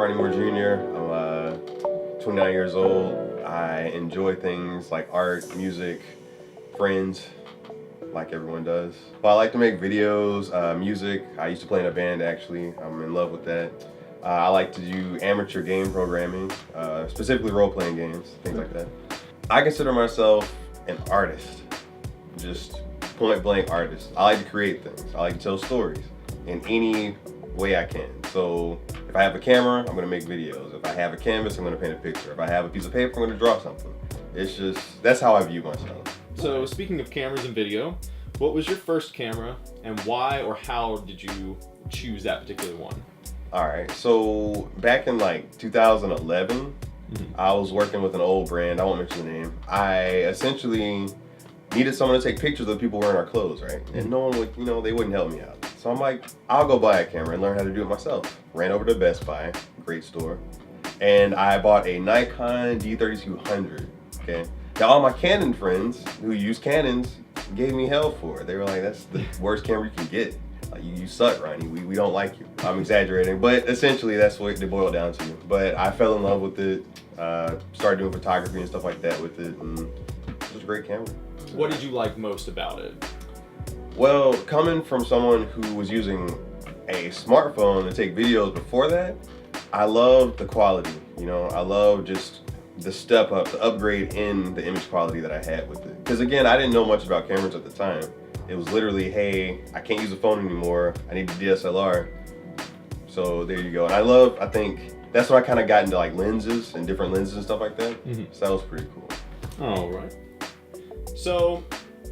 Ronnie Moore Jr. I'm 29 years old. I enjoy things like art, music, friends, like everyone does. Well, I like to make videos, music. I used to play in a band actually. I'm in love with that. I like to do amateur game programming, specifically role-playing games, things like that. I consider myself an artist, just point-blank artist. I like to create things. I like to tell stories in any way I can. So if I have a camera, I'm gonna make videos. If I have a canvas, I'm gonna paint a picture. If I have a piece of paper, I'm gonna draw something. It's just, that's how I view myself. So speaking of cameras and video, what was your first camera and why or how did you choose that particular one? All right, so back in like 2011, I was working with an old brand, I won't mention the name. I essentially needed someone to take pictures of people wearing our clothes, right? And no one would, they wouldn't help me out. So I'm like, I'll go buy a camera and learn how to do it myself. Ran over to Best Buy, great store, and I bought a Nikon D3200, okay? Now all my Canon friends who use Canons gave me hell for it. They were like, that's the worst camera you can get. Like, you suck, Ronnie, we don't like you. I'm exaggerating, but essentially that's what it boiled down to. But I fell in love with it, started doing photography and stuff like that with it, and it was a great camera. What did you like most about it? Well, coming from someone who was using a smartphone to take videos before that, I loved the quality, I love just the step up, the upgrade in the image quality that I had with it. Because again, I didn't know much about cameras at the time. It was literally, hey, I can't use a phone anymore, I need a DSLR. So there you go. And I think that's when I kind of got into like lenses and different lenses and stuff like that. So that was pretty cool. All right. So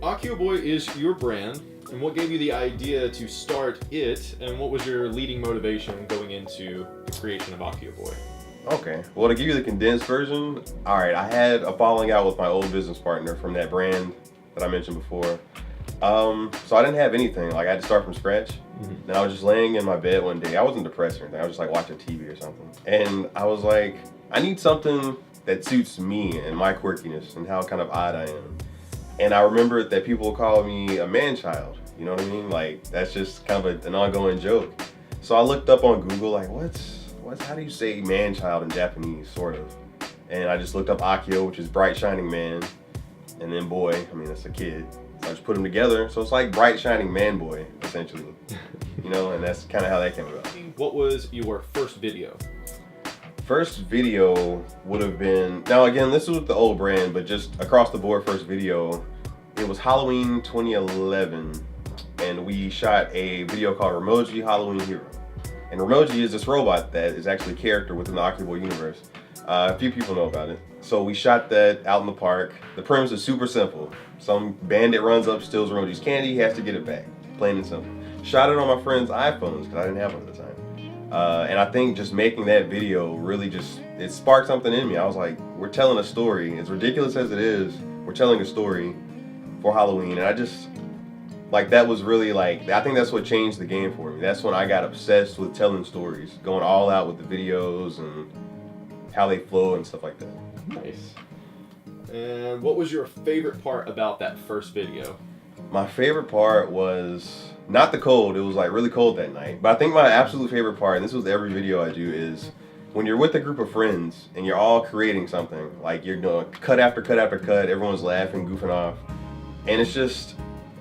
Akioboy is your brand, and what gave you the idea to start it, and what was your leading motivation going into the creation of Akioboy? Okay, well, to give you the condensed version, all right, I had a falling out with my old business partner from that brand that I mentioned before. So I didn't have anything, like I had to start from scratch. And I was just laying in my bed one day. I wasn't depressed or anything, I was just like watching TV or something. And I was like, I need something that suits me and my quirkiness and how kind of odd I am. And I remembered that people would call me a man-child, you know what I mean? Like, that's just kind of an ongoing joke. So I looked up on Google, like, how do you say man-child in Japanese, sort of? And I just looked up Akio, which is bright, shining man. And then boy, I mean, that's a kid. So I just put them together. So it's like bright, shining man boy, essentially. And that's kind of how that came about. What was your first video? First video would have been, now again, this was with the old brand, but just across the board first video, it was Halloween 2011, and we shot a video called Emoji Halloween Hero. And Emoji is this robot that is actually a character within the Akioboy universe. A few people know about it. So we shot that out in the park. The premise is super simple. Some bandit runs up, steals Emoji's candy, he has to get it back. Plain and simple. Shot it on my friend's iPhones, because I didn't have one at the time. And I think just making that video really it sparked something in me. I was like, we're telling a story. As ridiculous as it is, we're telling a story for Halloween. And I just, like, that was really like, I think that's what changed the game for me. That's when I got obsessed with telling stories, going all out with the videos and how they flow and stuff like that. Nice. And what was your favorite part about that first video? My favorite part was not the cold. It was like really cold that night. But I think my absolute favorite part, and this was every video I do, is when you're with a group of friends and you're all creating something. Like you're doing cut after cut after cut. Everyone's laughing, goofing off. And it's just,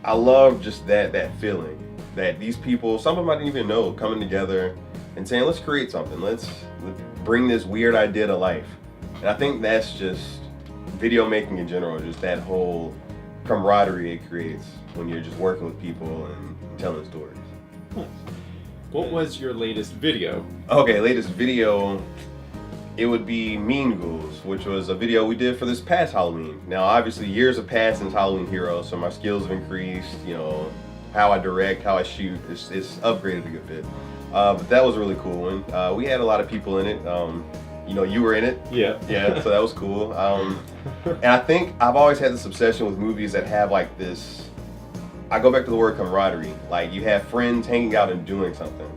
I love just that feeling. That these people, some of them I didn't even know, coming together and saying, let's create something. Let's bring this weird idea to life. And I think that's just video making in general, just that whole camaraderie it creates when you're just working with people and telling stories. Nice. What was your latest video? Okay, latest video, it would be Mean Ghouls, which was a video we did for this past Halloween. Now, obviously, years have passed since Halloween Hero, so my skills have increased, how I direct, how I shoot, it's upgraded a good bit. But that was a really cool one. We had a lot of people in it. You were in it. Yeah. Yeah, so that was cool. And I think I've always had this obsession with movies that have like this, I go back to the word camaraderie. Like you have friends hanging out and doing something.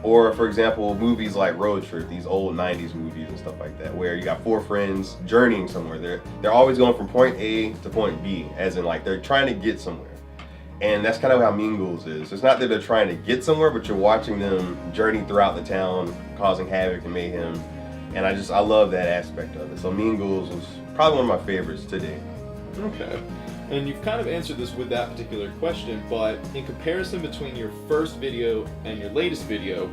Or for example, movies like Road Trip, these old 90s movies and stuff like that, where you got four friends journeying somewhere. They're always going from point A to point B, as in like they're trying to get somewhere. And that's kind of how Mean Ghouls is. It's not that they're trying to get somewhere, but you're watching them journey throughout the town, causing havoc and mayhem. And I love that aspect of it. So Mean Ghouls was probably one of my favorites today. Okay. And you've kind of answered this with that particular question, but in comparison between your first video and your latest video,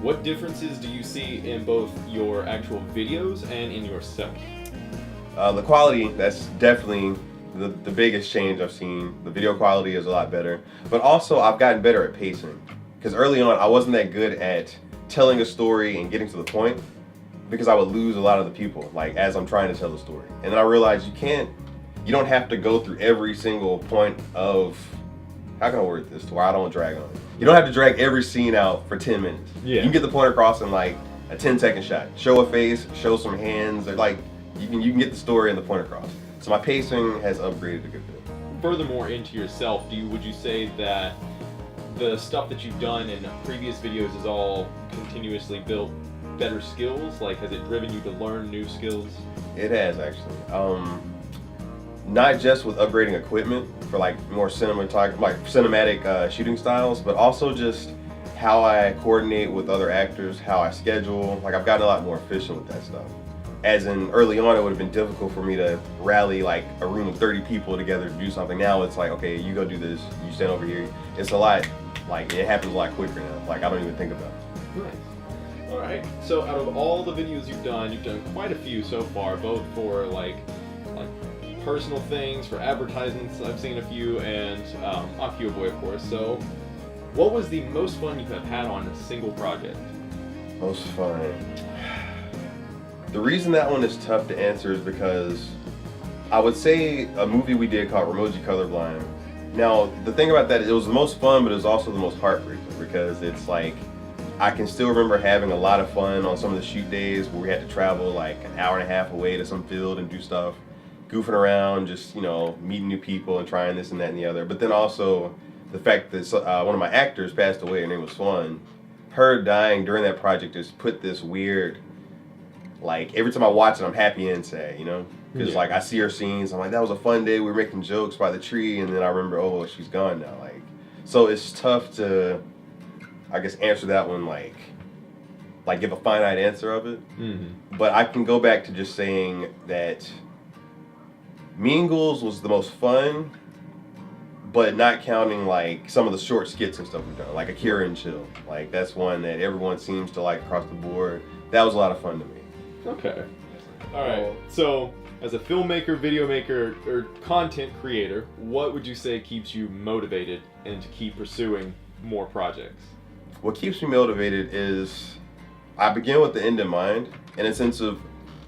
what differences do you see in both your actual videos and in yourself? The quality, that's definitely the biggest change I've seen. The video quality is a lot better. But also, I've gotten better at pacing. Because early on, I wasn't that good at telling a story and getting to the point, because I would lose a lot of the people, like, as I'm trying to tell the story. And then I realized you don't have to go through every single point of, how can I word this to where I don't drag on it? You don't have to drag every scene out for 10 minutes. Yeah. You can get the point across in like a 10-second shot. Show a face, show some hands, or like, you can get the story and the point across. So my pacing has upgraded a good bit. Furthermore, into yourself, would you say that the stuff that you've done in previous videos is all continuously built better skills? Like, has it driven you to learn new skills? It has, actually. Not just with upgrading equipment for like more cinematic shooting styles, but also just how I coordinate with other actors, how I schedule. Like, I've gotten a lot more efficient with that stuff. As in, early on, it would have been difficult for me to rally like a room of 30 people together to do something. Now it's like, okay, you go do this, you stand over here. It's a lot, like, it happens a lot quicker now. Like, I don't even think about it. Nice. All right. So out of all the videos you've done quite a few so far, both for like personal things, for advertisements. I've seen a few, and Akioboy, of course. So, what was the most fun you have had on a single project? Most fun. The reason that one is tough to answer is because I would say a movie we did called Emoji Colorblind. Now, the thing about that, it was the most fun, but it was also the most heartbreaking, because it's like, I can still remember having a lot of fun on some of the shoot days where we had to travel like an hour and a half away to some field and do stuff, goofing around, just, meeting new people and trying this and that and the other. But then also the fact that one of my actors passed away, her name was Swan. Her dying during that project just put this weird, like, every time I watch it, I'm happy and sad, Because, like, I see her scenes, I'm like, that was a fun day, we were making jokes by the tree, and then I remember, oh, she's gone now. Like, so it's tough to, I guess, answer that one, like give a finite answer of it. Mm-hmm. But I can go back to just saying that Mean Ghouls was the most fun, but not counting like some of the short skits and stuff we've done, like Akira and Chill. Like, that's one that everyone seems to like across the board. That was a lot of fun to me. Okay. All right. So, as a filmmaker, video maker, or content creator, what would you say keeps you motivated and to keep pursuing more projects? What keeps me motivated is I begin with the end in mind, in a sense of,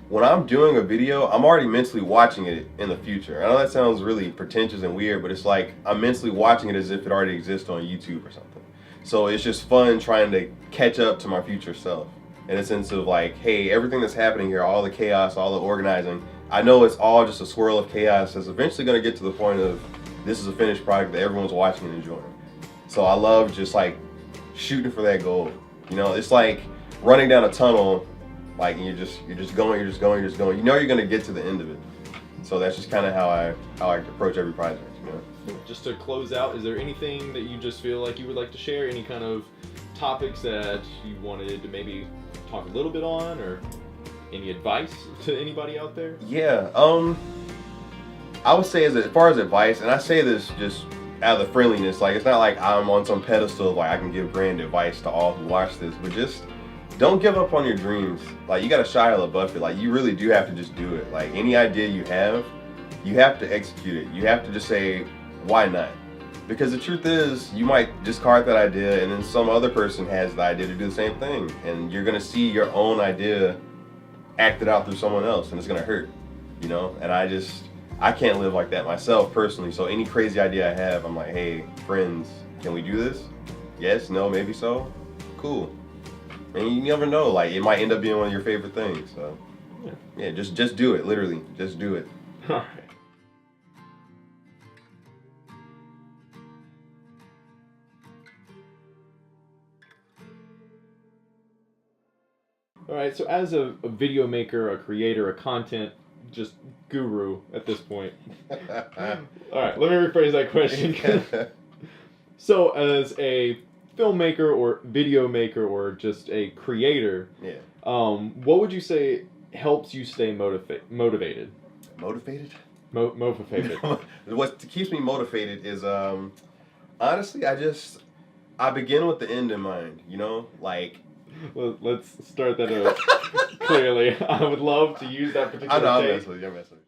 when I'm doing a video, I'm already mentally watching it in the future. I know that sounds really pretentious and weird, but it's like I'm mentally watching it as if it already exists on YouTube or something. So it's just fun trying to catch up to my future self, in a sense of like, hey, everything that's happening here, all the chaos, all the organizing, I know it's all just a swirl of chaos that's eventually going to get to the point of, this is a finished product that everyone's watching and enjoying. So I love just like shooting for that goal. It's like running down a tunnel, like, and you're just going. You know you're gonna get to the end of it. So that's just kind of how I approach every project. Just to close out, is there anything that you just feel like you would like to share? Any kind of topics that you wanted to maybe talk a little bit on, or any advice to anybody out there? Yeah. I would say, as far as advice, and I say this just out of the friendliness, like, it's not like I'm on some pedestal like I can give grand advice to all who watch this, but just don't give up on your dreams. Like, you gotta Shia LaBeouf it. Like, you really do have to just do it. Like, any idea you have to execute it. You have to just say, why not? Because the truth is, you might discard that idea, and then some other person has the idea to do the same thing, and you're gonna see your own idea acted out through someone else, and it's gonna hurt, And I can't live like that myself personally. So any crazy idea I have, I'm like, hey, friends, can we do this? Yes, no, maybe so. Cool. And you never know, like, it might end up being one of your favorite things. So yeah, just do it. Literally, just do it. All right. All right, so as a video maker, a creator, a content just guru at this point. All right, let me rephrase that question. So, as a filmmaker or video maker or just a creator, Yeah. what would you say helps you stay motivated? Motivated? Motivated. What keeps me motivated is honestly, I begin with the end in mind. You know, like. Well, let's start that out clearly. I would love to use that particular I know, I'm take. messing with you.